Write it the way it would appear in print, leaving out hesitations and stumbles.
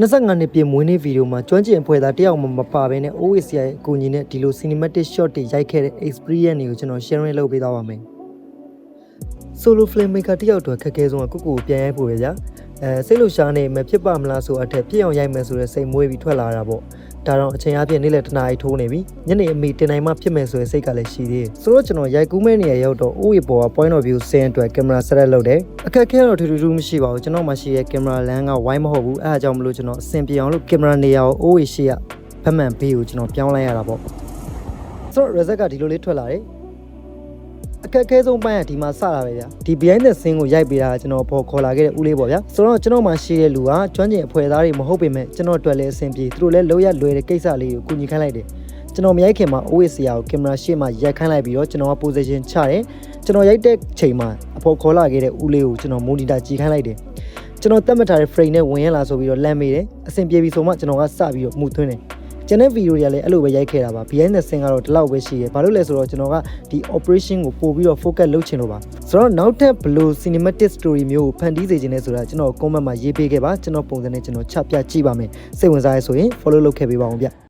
25နှစ်ပြည့်မွေးနေ့ဗီဒီယိုမှာကျွမ်းကျင်အဖွဲ့သားတယောက်မှမပါဘဲနဲ့ OS ရဲ့အကူအညီနဲ့ဒီလို cinematic shot တွေရိုက်ခဲ့တဲ့ experience တွေကိုကျွန်တော် sharing လုပ်ပေးသွားပါမယ်။ Solo filmmaker တယောက်အတွက်ခက်ခဲဆုံးကကိုပြန်ရိုက်ဖို့ပဲဗျာ။စိတ်လှရှားနေမဖြစ်ပါမလားဆိုအထက်ဖြစ်အောင်ရိုက်မယ်ဆိုတဲ့စိတ်မွေးပြီးထွက်လာတာပေါ့။ဒါတော့အချိန်အပြည့်နေ့လည်တနားရီထိုးနေပြီ။ညနေအမေတင်နိုင်မှဖြစ်မယ်ဆိုတဲ့စိတ်ကလည်းရှိသေးတယ်။ဆိုတော့ကျွန်တော်ရိုက်ကူးမဲ့နေရရောက်တော့ OS ပေါ်က point of view ဆင်းအတွက်ကင်မရာ set လုပ်တယ်။အခက်ခဲတော့ထူးထူးမရှိပါဘူး။ကျွန်တော်မှရှိရဲ့ကင်မရာလမ်းကဝိုင်းမဟုတ်ဘူး။အဲအကြောင်းမလို့ကျွန်တော်အဆင်ပြေအောင်လို့ကင်မရာနေရာကို OS ရှိရဖမှန်ဘေးကိုကျွန်တော်ပြောင်းလိုက်ရတာပေါ့။ဆိုတော့ result ကဒီလိုလေးထွက်လာတယ်။အခက်အခဲဆုံးပိုင်းကဒီမှာစတာပဲဗျာဒီ behind the scene ကိုရိုက်ပေးတာကျွန်တော်ပေါ်ခေါ်လာခဲ့တဲ့ဦးလေးပေါ့ဗျာဆိုတော့ကျွန်တော်မှရှိတဲ့လူကကျွမ်းကျင်အဖွဲ့သားတွေမဟုတ်ပေမဲ့ကျွန်တော်အတွက်လည်းအဆင်ပြေသူတို့လည်းလောက်ရလွယ်တဲ့ကိစ္စလေးကိုကူညီခိုင်းလိုက်တယ်ကျွန်တော်မရိုက်ခင်မှာ OS ရာကိုကင်မရာရှေ့မှာရိုက်ခိုင်းလိုက်ပြီးတော့ကျွန်တော်က position ချတယ်ကျွန်တော်ရိုက်တဲ့ချိန်မှာအပေါ်ခေါ်လာခဲ့တဲ့ဦးလေးကိုကျွန်တော် monitor ကြည့်ခိုင်းလိုက်တယ်ကျွန်တော်သတ်မှတ်ထားတဲ့ frame နဲ့ဝင်ရလာဆိုပြီးတော့လမ်းမေးတယ်အဆင်ပြေပြီဆိုမှကျွန်တော်ကစပြီးတော့မှုသွင်းတယ်ကျန်တဲ့ဗီဒီယိုတွေကလည်းအဲ့လိုပဲရိုက်ခဲ့တာပါ behind the scene ကတော့ဒီလောက်ပဲရှိရဲဘာလို့လဲဆိုတော့ကျွန်တော်ကဒီ operation ကိုပို့ပြီးတော့ focus လုပ်ချင်လို့ပါဆိုတော့နောက်ထပ်ဘယ်လို cinematic story မျိုးကိုဖန်တီးစေချင်လဲဆိုတာကျွန်တော် comment မှာရေးပေးခဲ့ပါကျွန်တော်ပုံစံနဲ့ကျွန်တော်ချပြကြည့်ပါမယ်စိတ်ဝင်စားရဆိုရင် follow လုပ်ခဲ့ပေးပါဦးဗျ